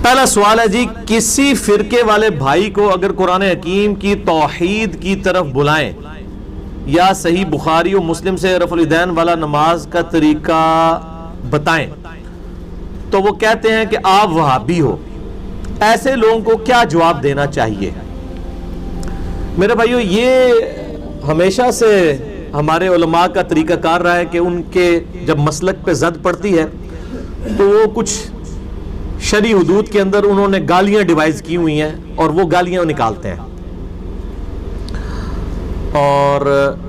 پہلا سوال ہے جی، کسی فرقے والے بھائی کو اگر قرآن حکیم کی توحید کی طرف بلائیں یا صحیح بخاری و مسلم سے رفع الیدین والا نماز کا طریقہ بتائیں تو وہ کہتے ہیں کہ آپ وہابی ہو، ایسے لوگوں کو کیا جواب دینا چاہیے؟ میرے بھائیو، یہ ہمیشہ سے ہمارے علماء کا طریقہ کار رہا ہے کہ ان کے جب مسلک پہ زد پڑتی ہے تو وہ کچھ شرعی حدود کے اندر انہوں نے گالیاں ڈیوائز کی ہوئی ہیں اور وہ گالیاں نکالتے ہیں، اور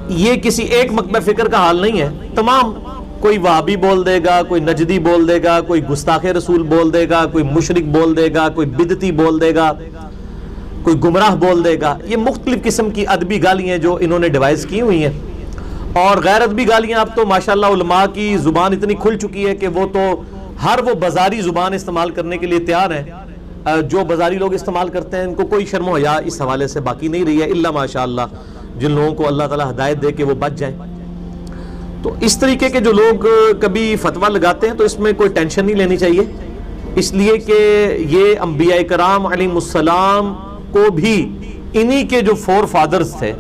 یہ کسی ایک مکتب فکر کا حال نہیں ہے، تمام، کوئی وہابی بول دے گا، کوئی نجدی بول دے گا، کوئی گستاخ رسول بول دے گا، کوئی مشرک بول دے گا، کوئی بدعتی بول دے گا، کوئی گمراہ بول دے گا۔ یہ مختلف قسم کی ادبی گالیاں جو انہوں نے ڈیوائز کی ہوئی ہیں، اور غیر ادبی گالیاں اب تو ماشاءاللہ علماء کی زبان اتنی کھل چکی ہے کہ وہ تو ہر وہ بازاری زبان استعمال کرنے کے لیے تیار ہیں جو بازاری لوگ استعمال کرتے ہیں۔ ان کو کوئی شرم و حیا اس حوالے سے باقی نہیں رہی ہے، الا ماشاءاللہ جن لوگوں کو اللہ تعالیٰ ہدایت دے کہ وہ بچ جائیں۔ تو اس طریقے کے جو لوگ کبھی فتویٰ لگاتے ہیں تو اس میں کوئی ٹینشن نہیں لینی چاہیے، اس لیے کہ یہ انبیاء کرام علیہ السلام کو بھی انہی کے جو فور فادرز تھے،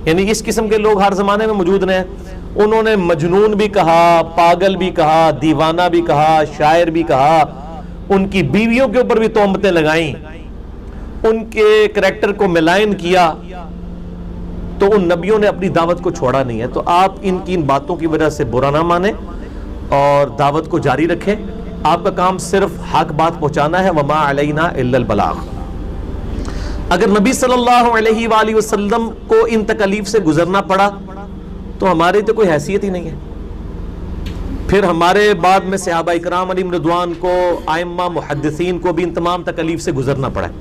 یعنی اس قسم کے لوگ ہر زمانے میں موجود رہے، انہوں نے مجنون بھی کہا، پاگل بھی کہا، دیوانہ بھی کہا، شاعر بھی کہا، ان کی بیویوں کے اوپر بھی تہمتیں لگائیں، ان کے کریکٹر کو ملائن کیا، تو ان نبیوں نے اپنی دعوت کو چھوڑا نہیں ہے۔ تو آپ ان کی ان باتوں کی وجہ سے برا نہ مانیں اور دعوت کو جاری رکھیں۔ آپ کا کام صرف حق بات پہنچانا ہے، وما علینا الا البلاغ۔ اگر نبی صلی اللہ علیہ وآلہ وسلم کو ان تکالیف سے گزرنا پڑا تو ہماری تو کوئی حیثیت ہی نہیں ہے، پھر ہمارے بعد میں صحابہ اکرام علیہم رضوان کو، ائمہ محدثین کو بھی ان تمام تکالیف سے گزرنا پڑا ہے۔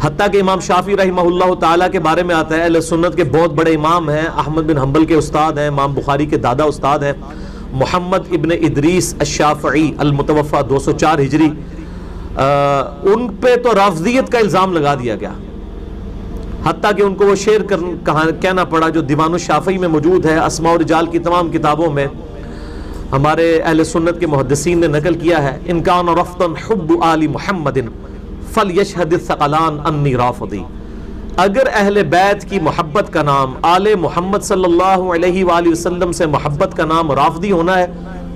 حتیٰ کہ امام شافعی رحمہ اللہ تعالیٰ کے بارے میں آتا ہے، اہل سنت کے بہت بڑے امام ہیں، احمد بن حنبل کے استاد ہیں، امام بخاری کے دادا استاد ہیں، محمد ابن ادریس الشافعی المتوفى 204 ہجری، ان پہ تو رافضیت کا الزام لگا دیا گیا، حتیٰ کہ ان کو وہ شعر کہنا پڑا جو دیوان الشافعی میں موجود ہے، اسماء و رجال کی تمام کتابوں میں ہمارے اہل سنت کے محدثین نے نقل کیا ہے، ان کان رفضا حب آل محمد فلیشہد الثقلان انی رافضی۔ اگر اہل بیت کی محبت کا نام، آل محمد صلی اللہ علیہ وآلہ وسلم سے محبت کا نام رافضی ہونا ہے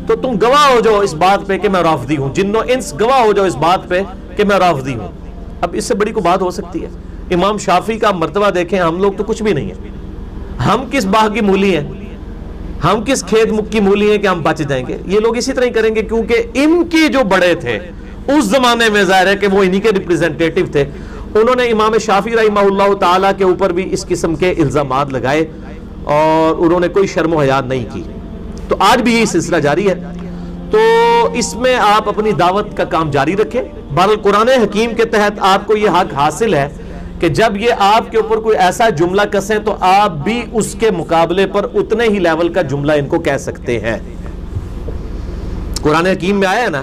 تو تم گواہ ہو جاؤ اس بات پہ کہ میں رافضی ہوں، جن و انس گواہ ہو جاؤ اس بات پہ کہ میں رافضی ہوں۔ اب اس سے بڑی کوئی بات ہو سکتی ہے؟ امام شافعی کا مرتبہ دیکھیں، ہم لوگ تو کچھ بھی نہیں ہیں، ہم کس باغ کی مولی ہیں، ہم کس کھیت مک کی مولی ہیں کہ ہم بچ جائیں گے؟ یہ لوگ اسی طرح ہی کریں گے، کیونکہ ان کی جو بڑے تھے اس زمانے میں ظاہر ہے کہ وہ انہی کے ریپریزنٹیٹیو تھے، انہوں نے امام شافعی رحمہ اللہ تعالیٰ کے اوپر بھی اس قسم کے الزامات لگائے اور انہوں نے کوئی شرم و حیا نہیں کی۔ تو آج بھی یہ سلسلہ جاری ہے، تو اس میں آپ اپنی دعوت کا کام جاری رکھیں۔ بہرحال قرآن حکیم کے تحت آپ کو یہ حق حاصل ہے کہ جب یہ آپ کے اوپر کوئی ایسا جملہ کسیں تو آپ بھی اس کے مقابلے پر اتنے ہی لیول کا جملہ ان کو کہہ سکتے ہیں۔ قرآن حکیم میں آیا ہے نا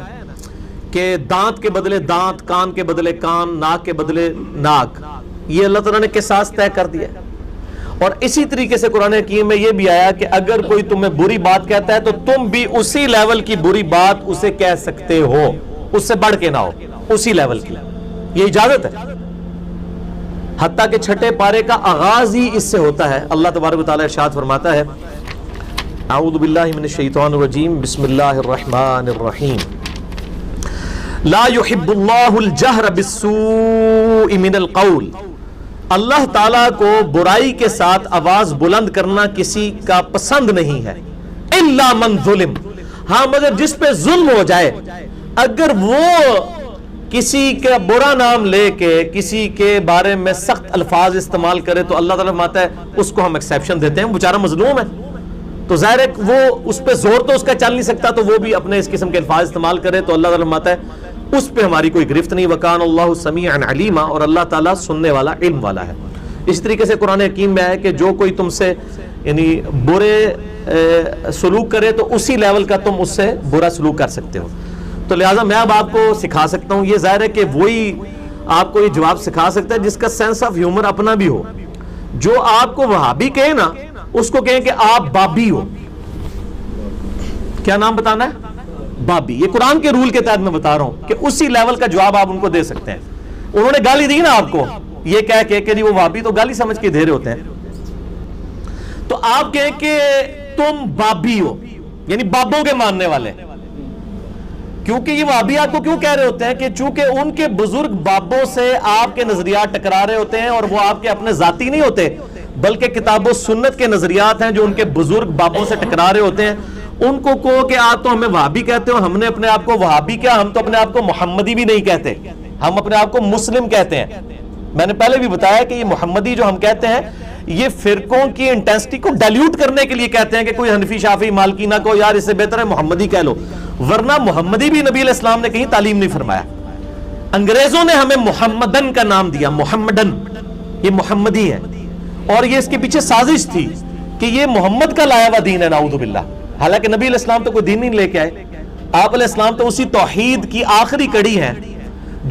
کہ دانت کے بدلے دانت، کان کے بدلے کان، ناک کے بدلے ناک، یہ اللہ تعالیٰ نے قصاص طے کر دیا۔ اور اسی طریقے سے قرآن حکیم میں یہ بھی آیا کہ اگر کوئی تمہیں بری بات کہتا ہے تو تم بھی اسی لیول کی بری بات اسے کہہ سکتے ہو، اس سے بڑھ کے نہ ہو، اسی لیول کی، یہ اجازت ہے۔ حتیٰ کہ چھٹے پارے کا آغاز ہی اس سے ہوتا ہے۔ اللہ تبارک و تعالیٰ ارشاد فرماتا ہے، اعوذ باللہ من الشیطان الرجیم، بسم اللہ الرحمن الرحیم، لا يحب اللہ الجہر بالسوء من القول۔ اللہ تعالیٰ کو برائی کے ساتھ آواز بلند کرنا کسی کا پسند نہیں ہے، الا من ظلم، ہاں مگر جس پہ ظلم ہو جائے، اگر وہ کسی کا برا نام لے کے کسی کے بارے میں سخت الفاظ استعمال کرے تو اللہ تعالیٰ فرماتا ہے اس کو ہم ایکسیپشن دیتے ہیں، وہ بیچارہ مظلوم ہے، تو ظاہر ہے وہ اس پہ زور تو اس کا چل نہیں سکتا، تو وہ بھی اپنے اس قسم کے الفاظ استعمال کرے تو اللہ تعالیٰ فرماتا ہے اس پہ ہماری کوئی گرفت نہیں، وکان اللہ سمیعا علیما، اور اللہ تعالیٰ سننے والا، علم والا ہے۔ اس طریقے سے قرآن حکیم میں ہے کہ جو کوئی تم سے یعنی برے سلوک کرے تو اسی لیول کا تم اس سے برا سلوک کر سکتے ہو۔ تو لہٰذا میں اب آپ کو سکھا سکتا ہوں، یہ ظاہر ہے کہ وہی آپ کو یہ جواب سکھا سکتا ہے جس کا سینس آف ہیومر اپنا بھی ہو۔ جو آپ کو وہابی کہے نا اس کو کہیں کہ آپ بابی ہو، کیا نام بتانا ہے؟ بابی. یہ قرآن کے رول کے تحت میں بتا رہا ہوں کہ اسی لیول کا جواب آپ ان کو دے سکتے ہیں. انہوں نے گالی دی نا آپ کو یہ کہہ کے کہ جی وہ وہابی، تو گالی سمجھ کے دے رہے ہوتے ہیں. تو آپ کہیں کہ تم بابی ہو، یعنی بابوں کے ماننے والے. کیونکہ یہ وہابی آپ کو کیوں کہہ رہے ہوتے ہیں کہ چونکہ ان کے بزرگ بابوں سے آپ کے نظریات ٹکرا رہے ہوتے ہیں، اور وہ آپ کے اپنے ذاتی نہیں ہوتے بلکہ کتاب و سنت کے نظریات ہیں جو ان کے بزرگ بابوں سے ٹکرا رہے ہوتے ہیں. ان کو کہو کہ آپ تو ہمیں وہابی کہتے ہو، ہم نے اپنے آپ کو وہابی کیا، ہم تو اپنے آپ کو محمدی بھی نہیں کہتے، ہم اپنے آپ کو مسلم کہتے ہیں. میں نے پہلے بھی بتایا کہ یہ محمدی جو ہم کہتے ہیں یہ فرقوں کی انٹینسٹی کو ڈائلیوٹ کرنے کے لیے کہتے ہیں کہ کوئی حنفی شافعی مالکی نہ کو یار اس سے بہتر ہے محمدی کہہ لو، ورنہ محمدی بھی نبی علیہ السلام نے کہیں تعلیم نہیں فرمایا. انگریزوں نے ہمیں محمدن کا نام دیا، محمدن، یہ محمدی ہے، اور یہ اس کے پیچھے سازش تھی کہ یہ محمد کا لایا ہوا دین ہے، نعوذ باللہ. حالانکہ نبی علیہ السلام تو کوئی دین نہیں لے کے آئے. آپ علیہ السلام تو اسی توحید کی آخری کڑی ہے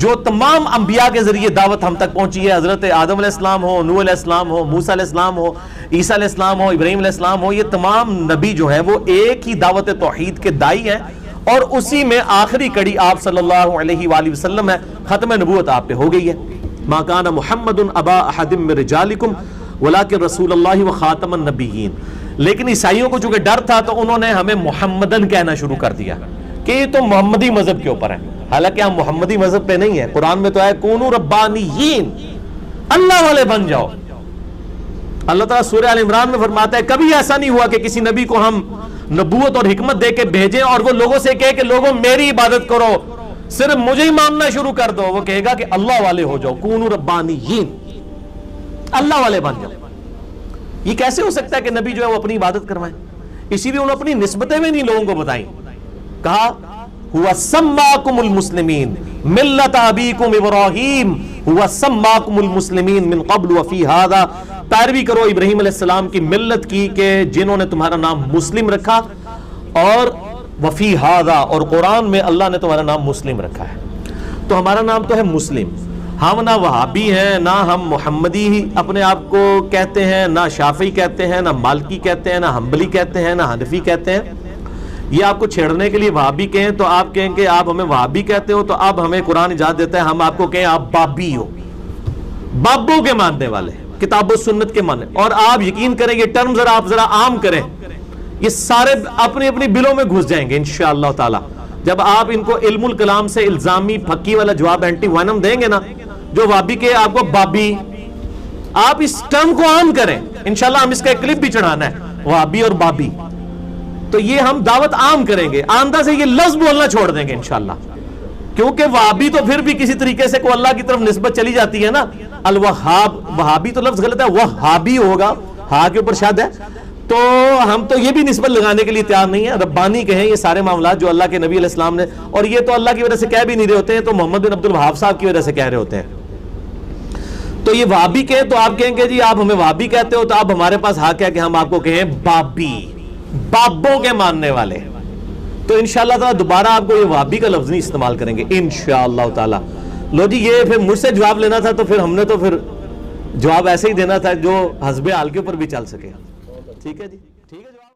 جو تمام انبیاء کے ذریعے دعوت ہم تک پہنچی ہے. حضرت آدم علیہ السلام ہو، نوح علیہ السلام ہو، موسیٰ علیہ السلام ہو، عیسیٰ علیہ السلام ہو، ابراہیم علیہ السلام ہو، یہ تمام نبی جو ہیں وہ ایک ہی دعوت توحید کے دائی ہیں، اور اسی میں آخری کڑی آپ صلی اللہ علیہ وآلہ وسلم ہے. ختم نبوت آپ پہ ہو گئی ہے. ما کان محمد ابا احد من رجالکم ولکن رسول اللہ وخاتم النبیین. لیکن عیسائیوں کو چونکہ ڈر تھا تو انہوں نے ہمیں محمدن کہنا شروع کر دیا کہ یہ تو محمدی مذہب کے اوپر ہے. حالانکہ ہم محمدی مذہب پہ نہیں ہیں. قرآن میں تو ہے کونوا ربانیین، اللہ والے بن جاؤ. اللہ تعالیٰ سورہ آل عمران میں فرماتا ہے کبھی ایسا نہیں ہوا کہ کسی نبی کو ہم نبوت اور حکمت دے کے بھیجیں اور وہ لوگوں سے کہے کہ لوگوں میری عبادت کرو، صرف مجھے ہی ماننا شروع کر دو. وہ کہے گا کہ اللہ والے ہو جاؤ، کونوا ربانیین، اللہ والے بن جاؤ. یہ کیسے ہو سکتا ہے کہ نبی جو ہے وہ اپنی عبادت کروائیں؟ اسی لیے انہوں نے اپنی نسبتیں بھی نہیں لوگوں کو بتائیں. کہا ہوا سماکم المسلمین ملت ابیکم ابراہیم ہوا سماکم المسلمین من قبل وفی ھذا. پیروی کرو ابراہیم علیہ السلام کی ملت کی کہ جنہوں نے تمہارا نام مسلم رکھا، اور وفی ھذا، اور قرآن میں اللہ نے تمہارا نام مسلم رکھا ہے. تو ہمارا نام تو ہے مسلم. ہم نہ وہابی ہیں، نہ ہم محمدی ہی اپنے آپ کو کہتے ہیں، نہ شافعی کہتے ہیں، نہ مالکی کہتے ہیں، نہ حنبلی کہتے ہیں، نہ حنفی کہتے ہیں. یہ آپ کو چھیڑنے کے لیے وہابی کہیں تو آپ کہیں کہ آپ ہمیں وہابی کہتے ہو، تو اب ہمیں قرآن اجازت دیتا ہے ہم آپ کو کہیں آپ بابی ہو، بابوں کے ماننے والے، کتاب و سنت کے ماننے. اور آپ یقین کریں یہ ٹرم آپ ذرا عام کریں، یہ سارے اپنی اپنی بلوں میں گھس جائیں گے انشاءاللہ تعالی. جب آپ ان کو علم الکلام سے الزامی پھکی والا جواب اینٹی وینم دیں گے نا، جو وہابی کے آپ کو بابی، آپ اس ٹرم کو عام کریں انشاءاللہ. ہم اس کا ایک کلپ بھی چڑھانا ہے، وہابی اور بابی. تو یہ ہم دعوت عام کریں گے، آندہ سے یہ لفظ بولنا چھوڑ دیں گے انشاءاللہ. کیونکہ وہابی تو پھر بھی کسی طریقے سے کوئی اللہ کی طرف نسبت چلی جاتی ہے نا. الوہاب، وہابی تو لفظ غلط ہے، وہابی ہوگا، ہاں کے اوپر شاد ہے. تو ہم تو یہ بھی نسبت لگانے کے لیے تیار نہیں ہے. ربانی کہیں یہ سارے معاملات جو اللہ کے نبی علیہ السلام نے، اور یہ تو اللہ کی وجہ سے کہہ بھی نہیں رہے ہوتے ہیں، تو محمد بن عبد الوہاب صاحب کی وجہ سے کہہ رہے ہوتے ہیں. تو یہ وہابی کہیں تو آپ کہیں گے جی آپ ہمیں وہابی کہتے ہو، تو آپ ہمارے پاس حق ہے کہ ہم آپ کو کہیں بابی، بابوں کے ماننے والے. تو انشاءاللہ تعالیٰ دوبارہ آپ کو یہ وہابی کا لفظ نہیں استعمال کریں گے انشاءاللہ تعالیٰ. لو جی یہ پھر مجھ سے جواب لینا تھا، تو پھر ہم نے تو پھر جواب ایسے ہی دینا تھا جو حسب حال کے اوپر بھی چل سکے. ٹھیک ہے جی.